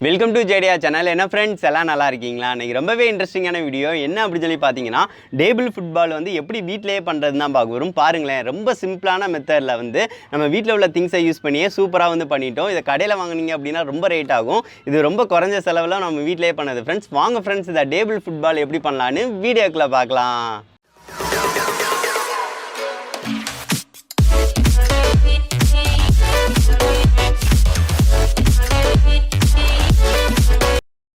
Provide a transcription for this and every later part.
Welcome to ஜேடியா channel. என்ன friends எல்லாம் நல்லா இருக்கீங்களா? இன்றைக்கி ரொம்பவே இன்ட்ரெஸ்டிங்கான வீடியோ. என்ன அப்படின்னு சொல்லி பார்த்தீங்கன்னா, டேபிள் ஃபுட்பால் வந்து எப்படி வீட்டிலேயே பண்ணுறது தான் பார்க்க வரும். பாருங்களேன், ரொம்ப சிம்பிளான மெத்தடில் வந்து நம்ம வீட்டில் உள்ள திங்ஸை யூஸ் பண்ணியே சூப்பராக வந்து பண்ணிட்டோம். இதை கடையில் வாங்கினீங்க அப்படின்னா ரொம்ப ரேட் ஆகும். இது ரொம்ப குறைஞ்ச செலவில் நம்ம வீட்டிலேயே பண்ணது ஃப்ரெண்ட்ஸ். வாங்க ஃப்ரெண்ட்ஸ், இதை டேபிள் ஃபுட்பால் எப்படி பண்ணலான்னு வீடியோக்குள்ளே பார்க்கலாம்.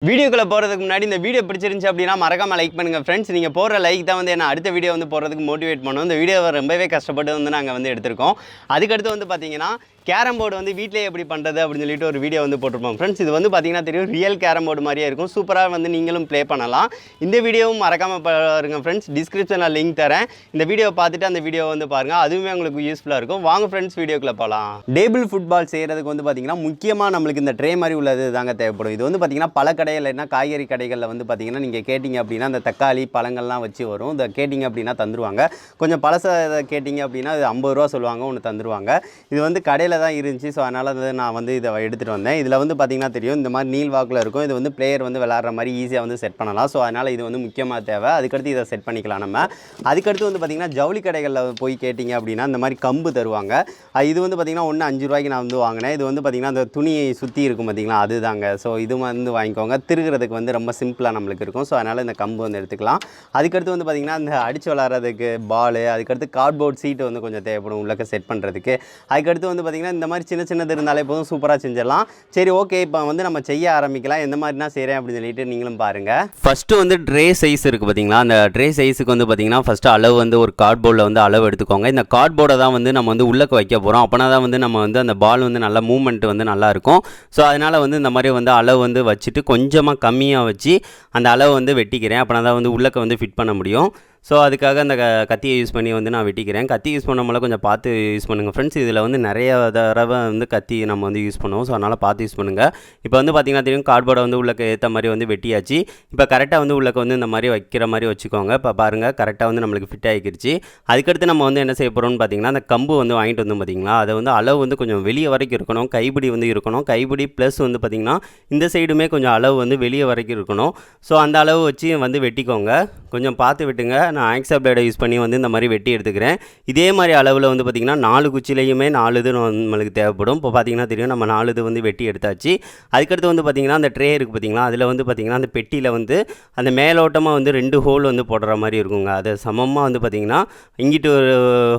வீடியோக்குள்ளே போகிறதுக்கு முன்னாடி இந்த வீடியோ பிடிச்சிருந்துச்சு அப்படின்னா மறக்காமல் லைக் பண்ணுங்கள் ஃப்ரெண்ட்ஸ். நீங்கள் போடுற லைக் தான் வந்து என்ன அடுத்த வீடியோ வந்து போடுறதுக்கு மோட்டிவேட் பண்ணும். இந்த வீடியோவை ரொம்பவே கஷ்டப்பட்டு வந்து நாங்கள் வந்து எடுத்திருக்கோம். அதுக்கடுத்து வந்து பார்த்தீங்கன்னா கேரம் போர்டு வந்து வீட்டிலே எப்படி பண்ணுறது அப்படின்னு சொல்லிட்டு ஒரு வீடியோ வந்து போட்டிருப்போம் ஃப்ரெண்ட்ஸ். இது வந்து பார்த்தீங்கன்னா தெரியும், ரியல் கேரம் போர்டு மாதிரியே இருக்கும். சூப்பராக வந்து நீங்களும் ப்ளே பண்ணலாம். இந்த வீடியோவும் மறக்காமல் பாருங்கள் ஃப்ரெண்ட்ஸ். டிஸ்கிரிப்ஷனில் லிங்க் தரேன். இந்த வீடியோ பார்த்துட்டு அந்த வீடியோ வந்து பாருங்கள், அதுவுமே உங்களுக்கு யூஸ்ஃபுல்லாக இருக்கும். வாங்க ஃப்ரெண்ட்ஸ், வீடியோக்குள்ளே போகலாம். டேபிள் ஃபுட்பால் செய்கிறதுக்கு வந்து பார்த்தீங்கன்னா முக்கியமாக நம்மளுக்கு இந்த ட்ரே மாதிரி உள்ளது தாங்க தேவைப்படும். இது வந்து பார்த்தீங்கன்னா பல கடையில் என்ன காய்கறி கடைகளில் வந்து பார்த்தீங்கன்னா நீங்கள் கேட்டிங்க அப்படின்னா அந்த தக்காளி பழங்கள்லாம் வச்சு வரும். இதை கேட்டிங்க அப்படின்னா தந்துருவாங்க. கொஞ்சம் பழச கேட்டிங்க அப்படின்னா அது 50 ரூபா சொல்லுவாங்க, ஒன்று தந்துருவாங்க. இது வந்து கடையில் தான் இருந்துச்சு. ஸோ அதனால் நான் வந்து இதை எடுத்துகிட்டு வந்தேன். இதில் வந்து பார்த்திங்கன்னா தெரியும், இந்த மாதிரி நீல் வாக்கில் இருக்கும். இது வந்து பிளேயர் வந்து விளாட்ற மாதிரி ஈஸியாக வந்து செட் பண்ணலாம். ஸோ அதனால் இது வந்து முக்கியமாக தேவை. அதுக்கடுத்து இதை செட் பண்ணிக்கலாம் நம்ம. அதுக்கடுத்து வந்து பார்த்திங்கன்னா ஜவுளி கடைகளில் போய் கேட்டிங்க அப்படின்னா இந்த மாதிரி கம்பு தருவாங்க. இது வந்து பார்த்திங்கன்னா ஒன்று 5 ரூபாய்க்கு நான் வந்து வாங்கினேன். இது வந்து பார்த்திங்கன்னா அந்த துணியை சுற்றி இருக்கும் பார்த்திங்களா, அதுதாங்க. ஸோ இது வந்து வாங்கிக்கோங்க. திருகிறதுக்கு வந்து ரொம்ப சிம்பிளாக நம்மளுக்கு இருக்கும். ஸோ அதனால் இந்த கம்பு வந்து எடுத்துக்கலாம். அதுக்கடுத்து வந்து பார்த்திங்கன்னா இந்த அடித்து விளாட்றதுக்கு பால், அதுக்கடுத்து கார்ட்போர்ட் சீட்டு வந்து கொஞ்சம் தேவைப்படும் உள்ளக்க செட் பண்ணுறதுக்கு. அதுக்கடுத்து வந்து பார்த்திங்கன்னா இந்த மாதிரி சின்னது இருந்தாலே போதும், சூப்பராக செஞ்சிடலாம். சரி, ஓகே, இப்போ வந்து நம்ம செய்ய ஆரம்பிக்கலாம். எந்த மாதிரி நான் செய்கிறேன் அப்படின்னு சொல்லிட்டு நீங்களும் பாருங்கள். ஃபஸ்ட்டு வந்து ட்ரே சைஸ் இருக்குது பார்த்திங்களா, அந்த ட்ரே சைஸுக்கு வந்து பார்த்திங்கன்னா ஃபஸ்ட்டு அளவு வந்து ஒரு கார்ட்போர்டில் வந்து அளவு எடுத்துக்கோங்க. இந்த கார்ட்போர்டை தான் வந்து நம்ம வந்து உள்ளக்க வைக்க போகிறோம். அப்போனா தான் வந்து நம்ம வந்து அந்த பால் வந்து நல்லா மூவ்மெண்ட் வந்து நல்லாயிருக்கும். ஸோ அதனால் வந்து இந்த மாதிரி வந்து அளவு வந்து வச்சுட்டு கொஞ்சமாக கம்மியாக வச்சு அந்த அளவு வந்து வெட்டிக்கிறேன். அப்போனா தான் வந்து உள்ளக்க வந்து ஃபிட் பண்ண முடியும். ஸோ அதுக்காக அந்த கத்தியை யூஸ் பண்ணி வந்து நான் வெட்டிக்கிறேன். கத்தி யூஸ் பண்ணும்போது கொஞ்சம் பார்த்து யூஸ் பண்ணுங்கள் ஃப்ரெண்ட்ஸ். இதில் வந்து நிறைய தடவை வந்து கத்தி நம்ம வந்து யூஸ் பண்ணுவோம். ஸோ அதனால் பார்த்து யூஸ் பண்ணுங்கள். இப்போ வந்து பார்த்திங்கன்னா தெரியும், கார்ட்போர்டை வந்து உள்ளக்க ஏற்ற மாதிரி வந்து வெட்டியாச்சு. இப்போ கரெக்டாக வந்து உள்ளக்க வந்து இந்த மாதிரி வைக்கிற மாதிரி வச்சுக்கோங்க. இப்போ பாருங்கள், கரெக்டாக வந்து நம்மளுக்கு ஃபிட் ஆகிக்கிடுச்சு. அதுக்கடுத்து நம்ம வந்து என்ன செய்ய போகிறோம்னு பார்த்திங்கன்னா, அந்த கம்பு வந்து வாங்கிட்டு வந்து பார்த்திங்களா, அதை வந்து அளவு வந்து கொஞ்சம் வெளியே வரைக்கும் இருக்கணும். கைப்பிடி வந்து இருக்கணும். கைப்பிடி ப்ளஸ் வந்து பார்த்திங்கன்னா இந்த சைடுமே கொஞ்சம் அளவு வந்து வெளியே வரைக்கும் இருக்கணும். ஸோ அந்த அளவு வச்சு வந்து வெட்டிக்கோங்க. கொஞ்சம் பார்த்து வெட்டுங்க. நான் ஆக்ஸா பிளேடை யூஸ் பண்ணி வந்து இந்த மாதிரி வெட்டி எடுத்துக்கிறேன். இதே மாதிரி அளவில் வந்து பார்த்திங்கன்னா 4 குச்சிலையுமே 4 இது நம்மளுக்கு தேவைப்படும். இப்போ பார்த்திங்கன்னா தெரியும், நம்ம 4 இது வந்து வெட்டி எடுத்தாச்சு. அதுக்கடுத்து வந்து பார்த்திங்கன்னா அந்த ட்ரே இருக்குது பார்த்திங்களா, அதில் வந்து பார்த்திங்கன்னா அந்த பெட்டியில் வந்து அந்த மேலோட்டமாக வந்து 2 ஹோல் வந்து போடுற மாதிரி இருக்குங்க. அதை சமமாக வந்து பார்த்திங்கன்னா இங்கிட்டு ஒரு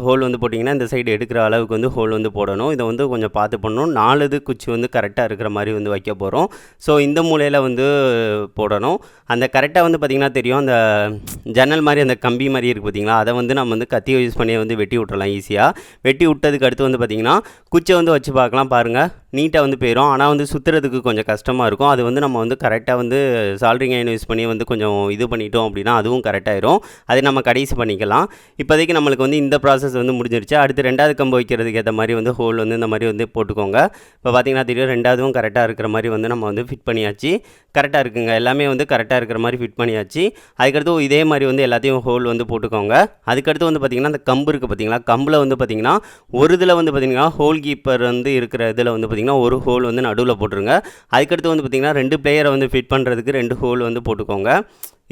ஹோல் வந்து போட்டிங்கன்னா இந்த சைடு எடுக்கிற அளவுக்கு வந்து ஹோல் வந்து போடணும். இதை வந்து கொஞ்சம் பார்த்து பண்ணணும். 4 இது குச்சி வந்து கரெக்டாக இருக்கிற மாதிரி வந்து வைக்க போகிறோம். ஸோ இந்த மூலையில் வந்து போடணும். அந்த கரெக்டாக வந்து பார்த்திங்கன்னா தெரியும், அந்த ஜன்னல் மாதிரி அந்த கம்பி மாதிரி இருக்குது பார்த்திங்களா, அதை வந்து நம்ம வந்து கத்தியை யூஸ் பண்ணி வந்து வெட்டி விட்டுறலாம் ஈஸியாக. வெட்டி விட்டதுக்கு அடுத்து வந்து பார்த்திங்கன்னா குச்சை வந்து வச்சு பார்க்கலாம். பாருங்கள், நீட்டாக வந்து போயிடும். ஆனால் வந்து சுற்றுறதுக்கு கொஞ்சம் கஷ்டமாக இருக்கும். அது வந்து நம்ம வந்து கரெக்டாக வந்து சால்ட்ரிங் அயன் யூஸ் பண்ணி வந்து கொஞ்சம் இது பண்ணிட்டோம் அப்படின்னா அதுவும் கரெக்டாகிடும். அதை நம்ம கடைசி பண்ணிக்கலாம். இப்போதைக்கு நம்மளுக்கு வந்து இந்த ப்ராசஸ் வந்து முடிஞ்சிருச்சு. அடுத்து 2வது கம்பு வைக்கிறதுக்கு ஏற்ற மாதிரி வந்து ஹோல் வந்து இந்த மாதிரி வந்து போட்டுக்கோங்க. இப்போ பார்த்திங்கன்னா தெரியும், 2வதும் கரெக்டாக இருக்கிற மாதிரி வந்து நம்ம வந்து ஃபிட் பண்ணியாச்சு. கரெக்டாக இருக்குங்க, எல்லாமே வந்து கரெக்டாக இருக்கிற மாதிரி ஃபிட் பண்ணியாச்சு. அதுக்கடுத்து இதே மாதிரி வந்து எல்லாத்தையும் ஹோல் வந்து போட்டுக்கோங்க. அதுக்கடுத்து வந்து பார்த்திங்கன்னா அந்த கம்பு இருக்குது பார்த்திங்களா, கம்பில் வந்து பார்த்திங்கன்னா ஒரு இதில் வந்து பார்த்திங்கன்னா ஹோல் கீப்பர் வந்து இருக்கிற இதில் வந்து பார்த்திங்கன்னா ஒரு ஹோல் வந்து நடுவில் போட்டுருங்க. அதுக்கடுத்து வந்து பார்த்திங்கன்னா 2 பிளேயரை வந்து ஃபிட் பண்ணுறதுக்கு 2 ஹோல் வந்து போட்டுக்கோங்க.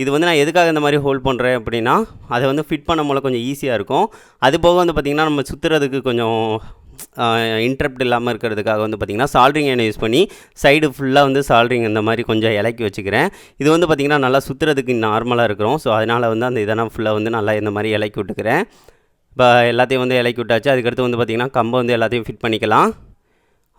இது வந்து நான் எதுக்காக இந்த மாதிரி ஹோல் பண்ணுறேன் அப்படின்னா, அதை வந்து ஃபிட் பண்ணும் போல கொஞ்சம் ஈஸியாக இருக்கும். அது போக வந்து பார்த்திங்கன்னா நம்ம சுற்றுறதுக்கு கொஞ்சம் இன்டரப்ட் இல்லாமல் இருக்கிறதுக்காக வந்து பார்த்திங்கன்னா சால்ட்ரிங் அயனை யூஸ் பண்ணி சைடு ஃபுல்லாக வந்து சால்ட்ரிங் இந்த மாதிரி கொஞ்சம் இலக்கி வச்சுக்கிறேன். இது வந்து பார்த்திங்கன்னா நல்லா சுற்றுறதுக்கு நார்மலாக இருக்கிறோம். ஸோ அதனால் வந்து அந்த இதெல்லாம் ஃபுல்லாக வந்து நல்லா இந்த மாதிரி இலக்கி விட்டுக்கிறேன். இப்போ எல்லாத்தையும் வந்து இலக்கி விட்டாச்சு. அதுக்கடுத்து வந்து பார்த்திங்கன்னா கம்பை வந்து எல்லாத்தையும் ஃபிட் பண்ணிக்கலாம்.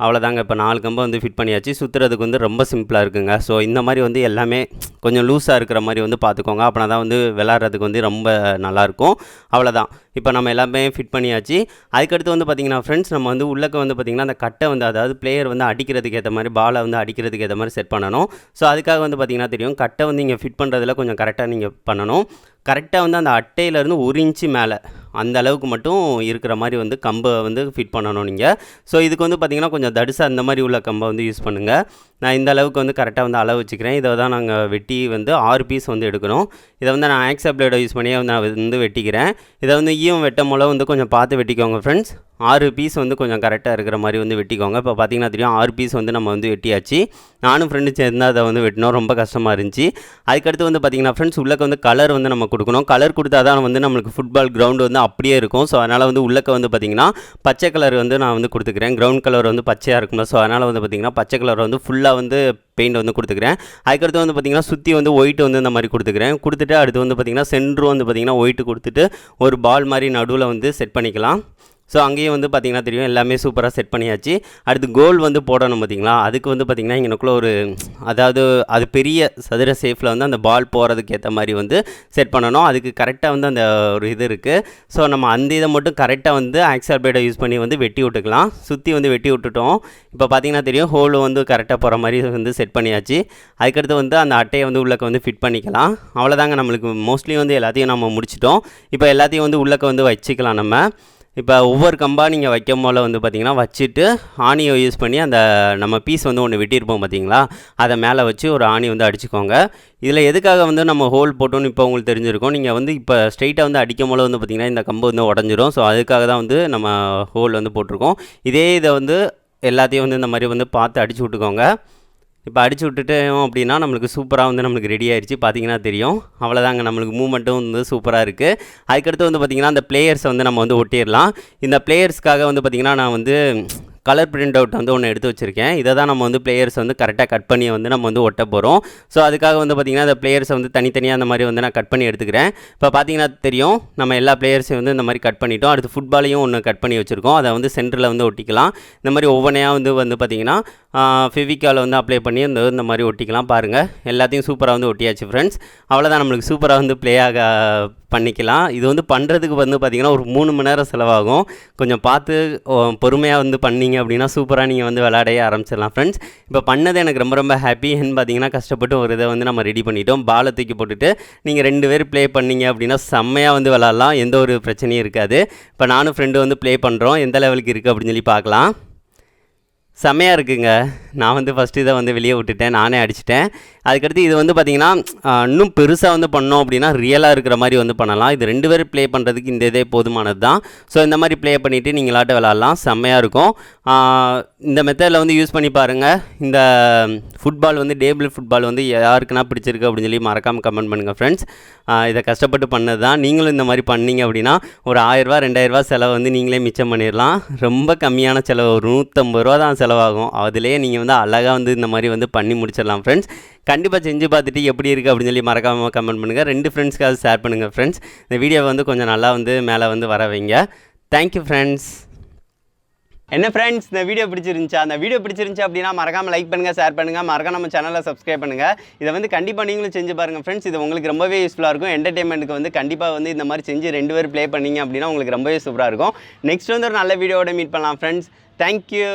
அவ்வளோதாங்க, இப்போ 4 கம்பை வந்து ஃபிட் பண்ணியாச்சு. சுற்றுறதுக்கு வந்து ரொம்ப சிம்பிளாக இருக்குங்க. ஸோ இந்த மாதிரி வந்து எல்லாமே கொஞ்சம் லூஸாக இருக்கிற மாதிரி வந்து பார்த்துக்கோங்க. அப்படின்னா தான் வந்து விளாட்றதுக்கு வந்து ரொம்ப நல்லாயிருக்கும். அவ்வளோதான், இப்போ நம்ம எல்லாமே ஃபிட் பண்ணியாச்சு. அதுக்கடுத்து வந்து பார்த்திங்கன்னா ஃப்ரெண்ட்ஸ், நம்ம வந்து உள்ளக்க வந்து பார்த்திங்கன்னா அந்த கட்டை வந்து, அதாவது பிளேயர் வந்து அடிக்கிறதுக்கு ஏற்ற மாதிரி, பாலை வந்து அடிக்கிறதுக்கு ஏற்ற மாதிரி செட் பண்ணணும். ஸோ அதுக்காக வந்து பார்த்திங்கன்னா தெரியும், கட்டை வந்து இங்கே ஃபிட் பண்ணுறதுல கொஞ்சம் கரெக்டாக நீங்கள் பண்ணணும். கரெக்டாக வந்து அந்த அட்டையிலேருந்து 1 இன்ச்சு மேலே அந்த அளவுக்கு மட்டும் இருக்கிற மாதிரி வந்து கம்பை வந்து ஃபிட் பண்ணணும் நீங்கள். ஸோ இதுக்கு வந்து பார்த்திங்கன்னா கொஞ்சம் தடுசாக அந்த மாதிரி உள்ள கம்பை வந்து யூஸ் பண்ணுங்கள். நான் இந்த அளவுக்கு வந்து கரெக்டாக வந்து அளவு வச்சுக்கிறேன். இதை தான் நாங்கள் வெட்டி வந்து 6 பீஸ் வந்து எடுக்கணும். இதை வந்து நான் ஆக்ஸா பிளேடை யூஸ் பண்ணி நான் வந்து வெட்டிக்கிறேன். இதை வந்து ஈயம் வெட்டும் போல வந்து கொஞ்சம் பார்த்து வெட்டிக்கோங்க ஃப்ரெண்ட்ஸ். 6 பீஸ் வந்து கொஞ்சம் கரெக்டாக இருக்கிற மாதிரி வந்து வெட்டிக்கோங்க. இப்போ பார்த்தீங்கன்னா தெரியும் 6 பீஸ் வந்து நம்ம வந்து வெட்டியாச்சு. நானும் ஃப்ரெண்டு சேர்ந்து அதை வந்து வெட்டினோம். ரொம்ப கஷ்டமாக இருந்துச்சு. அதுக்கடுத்து வந்து பார்த்திங்கன்னா ஃப்ரெண்ட்ஸ் உள்ளக்க வந்து கலர் வந்து நம்ம கொடுக்கணும். கலர் கொடுத்தா தான் வந்து நம்மளுக்கு ஃபுட்பால் கிரவுண்டு வந்து அப்படியே இருக்கும். ஸோ அதனால் வந்து உள்ளக்க வந்து பார்த்திங்கன்னா பச்சை கலர் வந்து நான் வந்து கொடுத்துக்கிறேன். கிரவுண்ட் கலர் வந்து பச்சையாக இருக்கும்ல. ஸோ அதனால் வந்து பார்த்திங்கன்னா பச்சை கலர் வந்து ஃபுல்லாக வந்து பெயிண்ட் வந்து கொடுத்துக்கிறேன். அதுக்கடுத்து வந்து பார்த்திங்கன்னா சுற்றி வந்து ஒயிட் வந்து இந்த மாதிரி கொடுத்துக்கிறேன். கொடுத்துட்டு அடுத்து வந்து பார்த்திங்கன்னா சென்ட்ரு வந்து பார்த்திங்கன்னா ஒயிட்டு கொடுத்துட்டு ஒரு பால் மாதிரி நடுவில் வந்து செட் பண்ணிக்கலாம். ஸோ அங்கேயும் வந்து பார்த்திங்கன்னா தெரியும் எல்லாமே சூப்பராக செட் பண்ணியாச்சு. அடுத்து கோல் வந்து போடணும் பார்த்திங்களா. அதுக்கு வந்து பார்த்திங்கன்னா இங்கனக்குள்ளே ஒரு அதாவது அது பெரிய சதுர சேஃபில் வந்து அந்த பால் போகிறதுக்கு ஏற்ற மாதிரி வந்து செட் பண்ணணும். அதுக்கு கரெக்டாக வந்து அந்த ஒரு இது இருக்குது. ஸோ நம்ம அந்த இதை மட்டும் கரெக்டாக வந்து ஆக்சார் பிளேடை யூஸ் பண்ணி வந்து வெட்டி விட்டுக்கலாம். சுற்றி வந்து வெட்டி விட்டுட்டோம். இப்போ பார்த்திங்கன்னா தெரியும் ஹோல் வந்து கரெக்டாக போகிற மாதிரி வந்து செட் பண்ணியாச்சு. அதுக்கடுத்து வந்து அந்த அட்டையை வந்து உள்ளக்க வந்து ஃபிட் பண்ணிக்கலாம். அவ்வளோதாங்க, நம்மளுக்கு மோஸ்ட்லி வந்து எல்லாத்தையும் நம்ம முடிச்சிட்டோம். இப்போ எல்லாத்தையும் வந்து உள்ளக்க வந்து வச்சுக்கலாம். நம்ம இப்போ ஒவ்வொரு கம்பாக நீங்கள் வைக்கும் போல் வந்து பார்த்திங்கன்னா வச்சுட்டு ஆணியை யூஸ் பண்ணி அந்த நம்ம பீஸ் வந்து ஒன்று வெட்டியிருப்போம் பார்த்திங்களா, அதை மேலே வச்சு ஒரு ஆணி வந்து அடிச்சுக்கோங்க. இதில் எதுக்காக வந்து நம்ம ஹோல் போட்டோன்னு இப்போ உங்களுக்கு தெரிஞ்சிருக்கும். நீங்கள் வந்து இப்போ ஸ்ட்ரைட்டாக வந்து அடிக்கும் போல் வந்து பார்த்திங்கன்னா இந்த கம்பு வந்து உடஞ்சிரும். ஸோ அதுக்காக தான் வந்து நம்ம ஹோல் வந்து போட்டிருக்கோம். இதே இதை வந்து எல்லாத்தையும் வந்து இந்த மாதிரி வந்து பார்த்து அடிச்சு விட்டுக்கோங்க. இப்போ அடிச்சு விட்டுட்டோம் அப்படின்னா நம்மளுக்கு சூப்பராக வந்து நம்மளுக்கு ரெடி ஆயிடுச்சு. பார்த்தீங்கன்னா தெரியும். அவ்வளோதாங்க, நம்மளுக்கு மூவ்மெண்ட்டும் வந்து சூப்பராக இருக்குது. அதுக்கடுத்து வந்து பார்த்திங்கன்னா அந்த பிளேயர்ஸை வந்து நம்ம வந்து ஒட்டிடலாம். இந்த பிளேயர்ஸ்க்காக வந்து பார்த்திங்கன்னா நான் வந்து கலர் பிரிண்ட் அவுட் வந்து ஒன்று எடுத்து வச்சுருக்கேன். இதை தான் நம்ம வந்து பிளேயர்ஸ் வந்து கரெக்டாக கட் பண்ணி வந்து நம்ம வந்து ஒட்ட போகிறோம். ஸோ அதுக்காக வந்து பார்த்திங்கன்னா அந்த பிளேயர்ஸை வந்து தனித்தனியாக அந்த மாதிரி வந்து நான் கட் பண்ணி எடுத்துக்கிறேன். இப்போ பார்த்தீங்கன்னா தெரியும் நம்ம எல்லா பிளேயர்ஸையும் வந்து இந்த மாதிரி கட் பண்ணிட்டோம். அடுத்து ஃபுட்பாலையும் ஒன்று கட் பண்ணி வச்சுருக்கோம். அதை வந்து சென்டரில் வந்து ஒட்டிக்கலாம். இந்த மாதிரி ஒவ்வொன்றையாக வந்து பார்த்திங்கன்னா ஃபெவிக்கால் வந்து அப்ளை பண்ணி இந்த மாதிரி ஒட்டிக்கலாம். பாருங்கள், எல்லாத்தையும் சூப்பராக வந்து ஒட்டியாச்சு ஃப்ரெண்ட்ஸ். அவ்வளோதான், நம்மளுக்கு சூப்பராக வந்து ப்ளே பண்ணிக்கலாம். இது வந்து பண்ணுறதுக்கு வந்து பார்த்திங்கன்னா ஒரு 3 மணி நேரம் செலவாகும். கொஞ்சம் பார்த்து பொறுமையாக வந்து பண்ணிங்க அப்படின்னா சூப்பராக நீங்கள் வந்து விளையாடையே ஆரம்பிச்சிடலாம் ஃப்ரெண்ட்ஸ். இப்போ பண்ணது எனக்கு ரொம்ப ரொம்ப ஹாப்பி. ஏன்னு பார்த்தீங்கன்னா கஷ்டப்பட்டு ஒரு இதை வந்து நம்ம ரெடி பண்ணிட்டோம். பாலை தூக்கி போட்டுட்டு நீங்கள் 2 பேர் ப்ளே பண்ணிங்க அப்படின்னா செம்மையாக வந்து விளாட்லாம். எந்த ஒரு பிரச்சனையும் இருக்காது. இப்போ நானும் ஃப்ரெண்டு வந்து ப்ளே பண்ணுறோம். எந்த லெவலுக்கு இருக்குது அப்படின்னு சொல்லி பார்க்கலாம். செம்மையாக இருக்குங்க. நான் வந்து ஃபஸ்ட்டு இதை வந்து வெளியே விட்டுட்டேன், நானே அடிச்சிட்டேன். அதுக்கடுத்து இது வந்து பார்த்திங்கன்னா இன்னும் பெருசாக வந்து பண்ணோம் அப்படின்னா ரியலாக இருக்கிற மாதிரி வந்து பண்ணலாம். இது 2 பேர் ப்ளே பண்ணுறதுக்கு இந்த இதே போதுமானது தான். ஸோ இந்த மாதிரி ப்ளே பண்ணிவிட்டு நீங்களாட்ட விளாட்லாம். செம்மையாக இருக்கும். இந்த மெத்தடில் வந்து யூஸ் பண்ணி பாருங்கள். இந்த ஃபுட்பால் வந்து டேபிள் ஃபுட்பால் வந்து யாருக்குன்னா பிடிச்சிருக்கு அப்படின்னு சொல்லி மறக்காமல் கமெண்ட் பண்ணுங்கள் ஃப்ரெண்ட்ஸ். இதை கஷ்டப்பட்டு பண்ணது தான். நீங்களும் இந்த மாதிரி பண்ணீங்க அப்படின்னா ஒரு 1000 2000 செலவு வந்து நீங்களே மிச்சம் பண்ணிடலாம். ரொம்ப கம்மியான செலவு, ஒரு 150 ரூபா தான் செலவாகும். அதிலேயே நீங்கள் வந்து அழகாக வந்து இந்த மாதிரி வந்து பண்ணி முடிச்சிடலாம் ஃப்ரெண்ட்ஸ். கண்டிப்பாக செஞ்சு பார்த்துட்டு எப்படி இருக்குது அப்படின்னு சொல்லி மறக்காமல் கமெண்ட் பண்ணுங்கள். 2 ஃப்ரெண்ட்ஸ்க்காக ஷேர் பண்ணுங்கள் ஃப்ரெண்ட்ஸ். இந்த வீடியோவை வந்து கொஞ்சம் நல்லா வந்து மேலே வந்து வர வைங்க. Thank you friends. என்ன ஃப்ரெண்ட்ஸ், இந்த வீடியோ பிடிச்சிருந்துச்சா? அந்த வீடியோ பிடிச்சிருந்துச்சு அப்படின்னா மறக்காமல் லைக் பண்ணுங்கள், ஷேர் பண்ணுங்கள், மறக்காம நம்ம சேனலை சப்ஸ்கிரைப் பண்ணுங்கள். இதை வந்து கண்டிப்பாக நீங்களும் செஞ்சு பாருங்கள் ஃப்ரெண்ட்ஸ். இது உங்களுக்கு ரொம்பவே யூஸ்ஃபுல்லாக இருக்கும். என்டர்டைன்மெண்ட்டுக்கு வந்து கண்டிப்பாக வந்து இந்த மாதிரி செஞ்சு 2 பேர் ப்ளே பண்ணிங்க அப்படின்னா உங்களுக்கு ரொம்பவே சூப்பராக இருக்கும். நெக்ஸ்ட் வந்து ஒரு நல்ல வீடியோவோட மீட் பண்ணலாம் ஃப்ரெண்ட்ஸ். தேங்க்யூ.